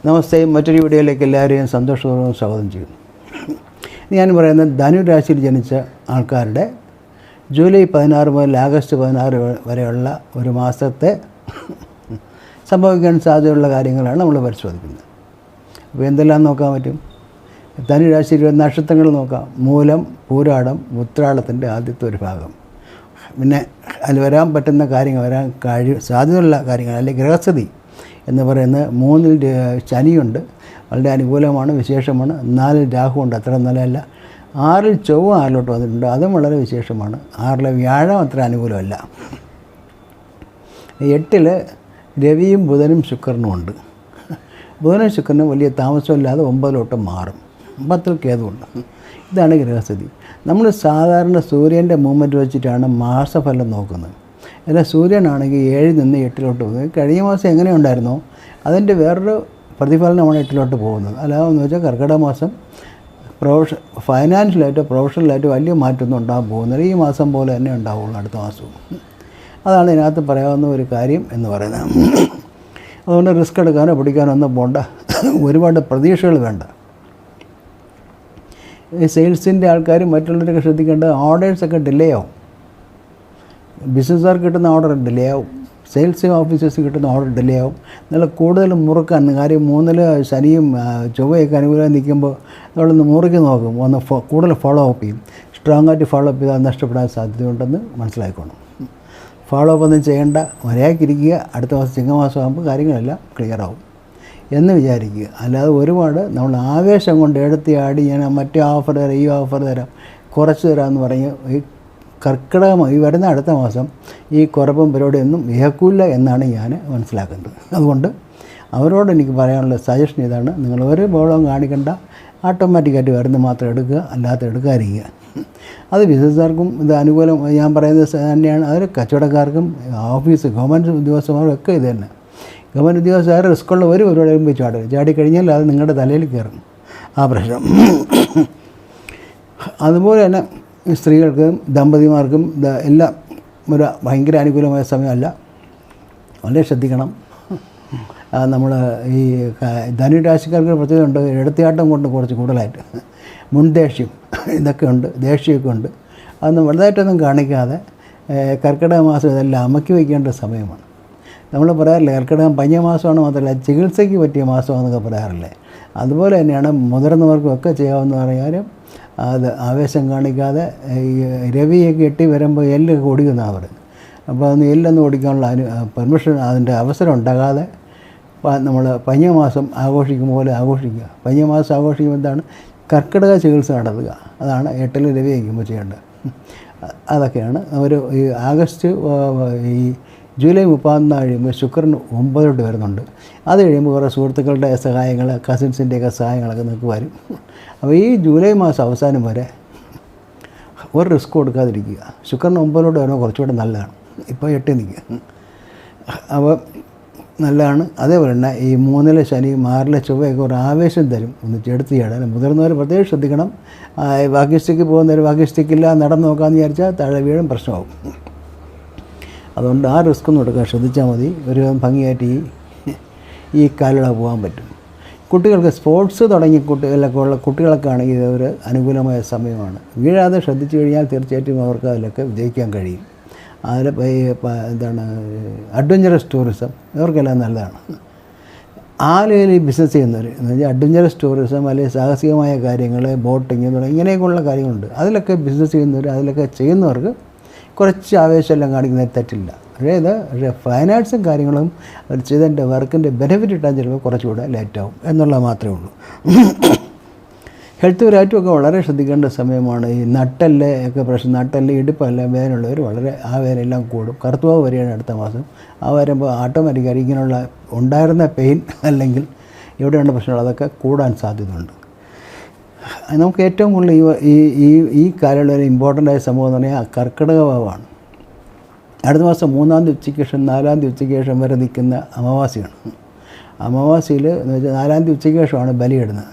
നമസ്തേ. മറ്റൊരു വീഡിയോയിലേക്ക് എല്ലാവരെയും സന്തോഷപൂർവ്വം സ്വാഗതം ചെയ്യുന്നു. ഞാൻ പറയുന്നത് ധനുരാശിയിൽ ജനിച്ച ആൾക്കാരുടെ ജൂലൈ 16 മുതൽ ആഗസ്റ്റ് 16 വരെയുള്ള ഒരു മാസത്തെ സംഭവിക്കാൻ സാധ്യതയുള്ള കാര്യങ്ങളാണ് നമ്മൾ പരിശോധിക്കുന്നത്. അപ്പോൾ എന്തെല്ലാം നോക്കാൻ പറ്റും? ധനുരാശിയിൽ നക്ഷത്രങ്ങൾ നോക്കാം. മൂലം, പൂരാടം, ഉത്രാടത്തിൻ്റെ ആദ്യത്തെ ഒരു ഭാഗം. പിന്നെ അതിൽ വരാൻ പറ്റുന്ന കാര്യങ്ങൾ, വരാൻ സാധ്യതയുള്ള കാര്യങ്ങൾ, അല്ലെങ്കിൽ ഗ്രഹസ്ഥിതി എന്ന് പറയുന്നത് 3-ൽ ശനിയുണ്ട്, വളരെ അനുകൂലമാണ്, വിശേഷമാണ്. 4-ൽ രാഹുവുണ്ട്, അത്ര നല്ലതല്ല. 6-ൽ ചൊവ്വ 6-ലോട്ട് വന്നിട്ടുണ്ട്, അതും വളരെ വിശേഷമാണ്. 6-ലെ വ്യാഴം അത്ര അനുകൂലമല്ല. 8-ൽ രവിയും ബുധനും ശുക്രനും ഉണ്ട്. ബുധനും ശുക്രനും വലിയ താമസമില്ലാതെ 9-ലോട്ട് മാറും. 10-ൽ കേതുവുണ്ട്. ഇതാണ് ഗ്രഹസ്ഥിതി. നമ്മൾ സാധാരണ സൂര്യൻ്റെ മൂവ്മെൻറ്റ് വെച്ചിട്ടാണ് മാസഫലം നോക്കുന്നത്. അല്ല, സൂര്യനാണെങ്കിൽ 7-ൽ നിന്ന് 8-ലോട്ട് പോകുന്നത്. കഴിഞ്ഞ മാസം എങ്ങനെ ഉണ്ടായിരുന്നോ അതിൻ്റെ വേറൊരു പ്രതിഫലനമാണ് 8-ലോട്ട് പോകുന്നത്. അല്ലാതെന്ന് വെച്ചാൽ കർക്കിടക മാസം ഫൈനാൻഷ്യലായിട്ടോ പ്രൊഫഷണലായിട്ടോ വലിയ മാറ്റമൊന്നും ഉണ്ടാകാൻ പോകുന്നില്ല. ഈ മാസം പോലെ തന്നെ ഉണ്ടാവുള്ളൂ അടുത്ത മാസവും. അതാണ് ഇതിനകത്ത് പറയാവുന്ന ഒരു കാര്യം എന്ന് പറയുന്നത്. അതുകൊണ്ട് റിസ്ക് എടുക്കാനോ പിടിക്കാനോ ഒന്നും പോകണ്ട, ഒരുപാട് പ്രതീക്ഷകൾ വേണ്ട. ഈ സെയിൽസിൻ്റെ ആൾക്കാരും മറ്റുള്ളവരൊക്കെ ശ്രദ്ധിക്കേണ്ടത് ഓർഡേഴ്സൊക്കെ ഡിലേ ആവും. ബിസിനസ്സുകാർക്ക് കിട്ടുന്ന ഓർഡർ ഡിലേ ആവും, സെയിൽസ് ഓഫീസേഴ്സ് കിട്ടുന്ന ഓർഡർ ഡിലേ ആവും. നിങ്ങൾ കൂടുതൽ മുറുക്കാൻ, കാര്യം 3-ൽ ശനിയും ചൊവ്വയൊക്കെ അനുകൂലമായി നിൽക്കുമ്പോൾ നമ്മളൊന്ന് മുറുക്കി നോക്കും, ഒന്ന് കൂടുതൽ ഫോളോ അപ്പ് ചെയ്യും. സ്ട്രോങ് ആയിട്ട് ഫോളോ അപ്പ് ചെയ്താൽ നഷ്ടപ്പെടാൻ സാധ്യതയുണ്ടെന്ന് മനസ്സിലാക്കണം. ഫോളോ അപ്പ് ഒന്നും ചെയ്യേണ്ട, മര്യാദയ്ക്കിരിക്കുക. അടുത്ത മാസം ചിങ്ങമാസം ആകുമ്പോൾ കാര്യങ്ങളെല്ലാം ക്ലിയർ ആവും എന്ന് വിചാരിക്കുക. അല്ലാതെ ഒരുപാട് നമ്മൾ ആവേശം കൊണ്ട് എടുത്തിയാടി ഞാൻ മറ്റേ ഓഫർ തരാം, ഈ ഓഫർ തരാം, കുറച്ച് തരാമെന്ന് പറഞ്ഞ് ഈ കർക്കിടകം ഈ വരുന്ന അടുത്ത മാസം ഈ കുറവും പരിപാടിയൊന്നും ഏൽക്കില്ല എന്നാണ് ഞാൻ മനസ്സിലാക്കുന്നത്. അതുകൊണ്ട് അവരോട് എനിക്ക് പറയാനുള്ള സജഷൻ ഇതാണ്: നിങ്ങൾ ഒരു ബോളവും കാണിക്കേണ്ട, ഓട്ടോമാറ്റിക്കായിട്ട് വരുന്ന മാത്രം എടുക്കുക, അല്ലാത്ത എടുക്കാതിരിക്കുക. അത് ബിസിനസ്സുകാർക്കും ഇത് അനുകൂലം ഞാൻ പറയുന്നത് തന്നെയാണ്. അതിൽ കച്ചവടക്കാർക്കും ഗവൺമെൻറ് ഉദ്യോഗസ്ഥന്മാർക്കും ഒക്കെ ഇത് തന്നെ. ഗവൺമെൻറ് ഉദ്യോഗസ്ഥർ റിസ്ക്കുള്ള ഒരു പരിപാടിയും പോയി ചാടിക്കഴിഞ്ഞാൽ അത് നിങ്ങളുടെ തലയിൽ കയറും ആ പ്രശ്നം. അതുപോലെ തന്നെ സ്ത്രീകൾക്കും ദമ്പതിമാർക്കും എല്ലാം ഒരു ഭയങ്കര അനുകൂലമായ സമയമല്ല. വളരെ ശ്രദ്ധിക്കണം. നമ്മൾ ഈ ധനുരാശിക്കാർക്ക് പ്രത്യേകത ഉണ്ട്. എടുത്തിയാട്ടം കൊണ്ട് കുറച്ച് കൂടുതലായിട്ട് മുൻദേഷ്യം ഇതൊക്കെ ഉണ്ട്, ദേഷ്യമൊക്കെ ഉണ്ട്. അതൊന്നും വലുതായിട്ടൊന്നും കാണിക്കാതെ കർക്കിടക മാസം ഇതെല്ലാം അമക്കി വയ്ക്കേണ്ട സമയമാണ്. നമ്മൾ പറയാറില്ലേ, കർക്കിടകം പഞ്ഞമാസമാണ്, മാത്രമല്ല ചികിത്സയ്ക്ക് പറ്റിയ മാസമാണെന്നൊക്കെ പറയാറില്ലേ. അതുപോലെ തന്നെയാണ് മുതിർന്നവർക്കും ഒക്കെ ചെയ്യാവുന്ന പറയാനും. അത് ആവേശം കാണിക്കാതെ ഈ രവിയൊക്കെ എട്ടി വരുമ്പോൾ എല്ലൊക്കെ ഓടിക്കുന്നതാണ് അവർ. അപ്പോൾ അതൊന്ന് എല്ലൊന്നും ഓടിക്കാനുള്ള പെർമിഷൻ, അതിൻ്റെ അവസരം ഉണ്ടാകാതെ നമ്മൾ പഞ്ഞമാസം ആഘോഷിക്കും പോലെ ആഘോഷിക്കുക. പഞ്ഞമാസം ആഘോഷിക്കുമ്പോൾ എന്താണ്? കർക്കിടക ചികിത്സ നടത്തുക. അതാണ് 8-ൽ രവി വയ്ക്കുമ്പോൾ ചെയ്യേണ്ടത്. അതൊക്കെയാണ്. ഒരു ഈ ആഗസ്റ്റ് ഈ ജൂലൈ 30 കഴിയുമ്പോൾ ശുക്രൻ 9-ലോട്ട് വരുന്നുണ്ട്. അത് കഴിയുമ്പോൾ കുറേ സുഹൃത്തുക്കളുടെ സഹായങ്ങൾ, കസിൻസിൻ്റെയൊക്കെ സഹായങ്ങളൊക്കെ നിങ്ങൾക്ക് വരും. അപ്പോൾ ഈ ജൂലൈ മാസം അവസാനം വരെ ഒരു റിസ്ക് കൊടുക്കാതിരിക്കുക. ശുക്രൻ 9-ലോട്ട് വരുമ്പോൾ കുറച്ചുകൂടെ നല്ലതാണ്. ഇപ്പോൾ 8 നിൽക്കുക, അപ്പോൾ നല്ലതാണ്. അതേപോലെ തന്നെ ഈ 3-ലെ ശനിയും 6-ലെ ചൊവ്വയൊക്കെ ഒരു ആവേശം തരും, ഒന്ന് ചെടുത്ത് ചാടാൻ. മുതിർന്നവർ പ്രത്യേകം ശ്രദ്ധിക്കണം. വാക്കിസ്റ്റിക്ക് പോകുന്നവർ വാക്കിസ്റ്റിക്കില്ല നടന്നു നോക്കാമെന്ന് വിചാരിച്ചാൽ താഴെ വീഴും, പ്രശ്നമാവും. അതുകൊണ്ട് ആ റിസ്ക് ഒന്നും എടുക്കാൻ ശ്രദ്ധിച്ചാൽ മതി. ഒരു ഭംഗിയായിട്ട് ഈ കാലയളവ് പോകാൻ പറ്റും. കുട്ടികൾക്ക് സ്പോർട്സ് തുടങ്ങി കുട്ടികളൊക്കെ ആണെങ്കിൽ ഇതൊരു അനുകൂലമായ സമയമാണ്. വീഴാതെ ശ്രദ്ധിച്ചു കഴിഞ്ഞാൽ തീർച്ചയായിട്ടും അവർക്ക് അതിലൊക്കെ വിജയിക്കാൻ കഴിയും. അതിൽ എന്താണ് അഡ്വഞ്ചറസ് ടൂറിസം, ഇവർക്കെല്ലാം നല്ലതാണ്. ആ ലെവലിൽ ബിസിനസ് ചെയ്യുന്നവർ എന്ന് വെച്ചാൽ അഡ്വഞ്ചറസ് ടൂറിസം, അല്ലെങ്കിൽ സാഹസികമായ കാര്യങ്ങൾ, ബോട്ടിങ് തുടങ്ങി ഇങ്ങനെയൊക്കെയുള്ള കാര്യങ്ങളുണ്ട്. അതിലൊക്കെ ബിസിനസ് ചെയ്യുന്നവർ, അതിലൊക്കെ ചെയ്യുന്നവർക്ക് കുറച്ച് ആവേശമെല്ലാം കാണിക്കുന്നതിൽ തെറ്റില്ല. പക്ഷേ ഫൈനാൻസും കാര്യങ്ങളും അവർ ചെയ്തതിൻ്റെ വർക്കിൻ്റെ ബെനിഫിറ്റ് കിട്ടാൻ ചിലപ്പോൾ കുറച്ചുകൂടെ ലേറ്റാവും എന്നുള്ളത് മാത്രമേ ഉള്ളൂ. ഹെൽത്ത് പരമായിട്ടുമൊക്കെ വളരെ ശ്രദ്ധിക്കേണ്ട സമയമാണ്. ഈ നട്ടെല്ല് ഒക്കെ പ്രശ്നം, നട്ടെല്ല് ഇടുപ്പെല്ലാം വേദനയുള്ളവർ വളരെ ആ വേദനയെല്ലാം കൂടും. കറുത്തുവാവ് വരികയാണ് അടുത്ത മാസം. ആ വരുമ്പോൾ ഓട്ടോമാറ്റിക്കായി ഇങ്ങനെയുള്ള ഉണ്ടായിരുന്ന പെയിൻ അല്ലെങ്കിൽ എവിടെയുള്ള പ്രശ്നങ്ങൾ അതൊക്കെ കൂടാൻ സാധ്യതയുണ്ട്. നമുക്ക് ഏറ്റവും കൂടുതൽ ഈ കാലയളവിൽ ഇമ്പോർട്ടൻ്റ് ആയ സംഭവം എന്ന് പറഞ്ഞാൽ കർക്കിടക വാവാണ്. അടുത്ത മാസം 3-ാം തീയതി ഉച്ചയ്ക്ക് ശേഷം 4-ാം തീയതി ഉച്ചയ്ക്ക് ശേഷം വരെ നിൽക്കുന്ന അമാവാസിയാണ്. അമാവാസിയിൽ എന്ന് വെച്ചാൽ 4-ാം തീയതി ഉച്ചയ്ക്ക് ശേഷമാണ് ബലിയിടുന്നത്.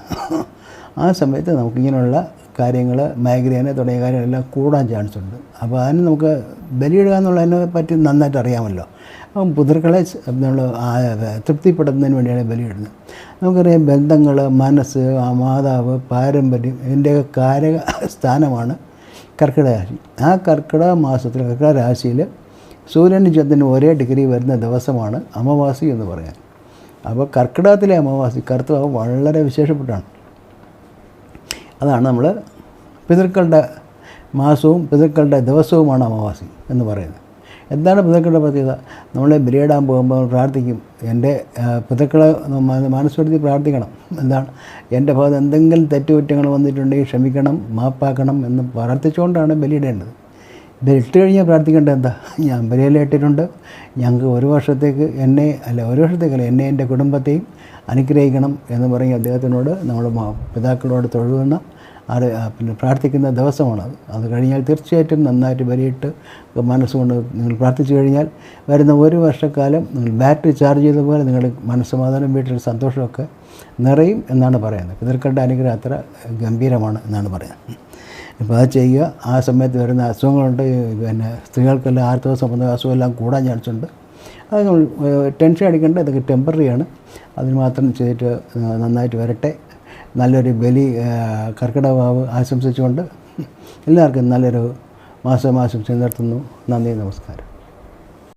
ആ സമയത്ത് നമുക്കിങ്ങനെയുള്ള കാര്യങ്ങൾ, മൈഗ്രെയിന് തുടങ്ങിയ കാര്യങ്ങളെല്ലാം കൂടാൻ ചാൻസ് ഉണ്ട്. അപ്പോൾ അതിന് നമുക്ക് ബലിയിടുക എന്നുള്ളതിനെ പറ്റി നന്നായിട്ട് അറിയാമല്ലോ. അപ്പം പിതൃക്കളെ നമ്മൾ തൃപ്തിപ്പെടുത്തുന്നതിന് വേണ്ടിയാണ് ബലിയിടുന്നത്. നമുക്കറിയാം ബന്ധങ്ങൾ, മനസ്സ്, മാതാവ്, പാരമ്പര്യം ഇതിൻ്റെയൊക്കെ കാരക സ്ഥാനമാണ് കർക്കിടക രാശി. ആ കർക്കിടക മാസത്തിൽ കർക്കിടക രാശിയിൽ സൂര്യനും ചന്ദ്രനും ഒരേ ഡിഗ്രി വരുന്ന ദിവസമാണ് അമാവാസി എന്ന് പറയാൻ. അപ്പോൾ കർക്കിടകത്തിലെ അമാവാസി കറുത്ത വളരെ വിശേഷപ്പെട്ടാണ്. അതാണ് നമ്മൾ പിതൃക്കളുടെ മാസവും പിതൃക്കളുടെ ദിവസവുമാണ് അമാവാസി എന്ന് പറയുന്നത്. എന്താണ് പിതൃക്കളുടെ പ്രത്യേകത? നമ്മൾ ബലിയിടാൻ പോകുമ്പോൾ പ്രാർത്ഥിക്കും, എൻ്റെ പിതൃക്കളെ മനസ്സുവരുത്തി പ്രാർത്ഥിക്കണം. എന്താണ്? എൻ്റെ ഭാഗത്ത് എന്തെങ്കിലും തെറ്റുകുറ്റങ്ങൾ വന്നിട്ടുണ്ടെങ്കിൽ ക്ഷമിക്കണം, മാപ്പാക്കണം എന്ന് പ്രാർത്ഥിച്ചുകൊണ്ടാണ് ബലിയിടേണ്ടത്. ബലിയിട്ട് കഴിഞ്ഞാൽ പ്രാർത്ഥിക്കേണ്ടത് എന്താ? ഞാൻ ബലിയിലിട്ടിട്ടുണ്ട്, ഞങ്ങൾക്ക് ഒരു വർഷത്തേക്ക് എന്നെ എൻ്റെ കുടുംബത്തെയും അനുഗ്രഹിക്കണം എന്ന് പറഞ്ഞ് അദ്ദേഹത്തിനോട് നമ്മൾ പിതാക്കളോട് തൊഴുകുന്ന പിന്നെ പ്രാർത്ഥിക്കുന്ന ദിവസമാണത്. അത് കഴിഞ്ഞാൽ തീർച്ചയായിട്ടും നന്നായിട്ട് ബലിയിട്ട് മനസ്സുകൊണ്ട് നിങ്ങൾ പ്രാർത്ഥിച്ചു കഴിഞ്ഞാൽ വരുന്ന ഒരു വർഷക്കാലം നിങ്ങൾ ബാറ്ററി ചാർജ് ചെയ്തതുപോലെ നിങ്ങളുടെ മനസ്സമാധാനം, വീട്ടിൽ സന്തോഷമൊക്കെ നിറയും എന്നാണ് പറയുന്നത്. പിതൃക്കളുടെ അനുഗ്രഹം അത്ര ഗംഭീരമാണ് എന്നാണ് പറയുന്നത്. ഇപ്പോൾ അത് ചെയ്യുക. ആ സമയത്ത് വരുന്ന അസുഖങ്ങളുണ്ട്, പിന്നെ സ്ത്രീകൾക്കെല്ലാം ആർത്തവ സംബന്ധമായ അസുഖമെല്ലാം കൂടാൻ ചാൻസ് ഉണ്ട്. അത് നമ്മൾ ടെൻഷൻ അടിക്കേണ്ട, ഇതൊക്കെ ടെമ്പററിയാണ്. അതിന് മാത്രം ചെയ്തിട്ട് നന്നായിട്ട് വരട്ടെ. നല്ലൊരു ബലി കർക്കിടക വാവ് ആശംസിച്ചുകൊണ്ട് എല്ലാവർക്കും നല്ലൊരു മാസം ആശംസിച്ച് നിർത്തുന്നു. നന്ദി, നമസ്കാരം.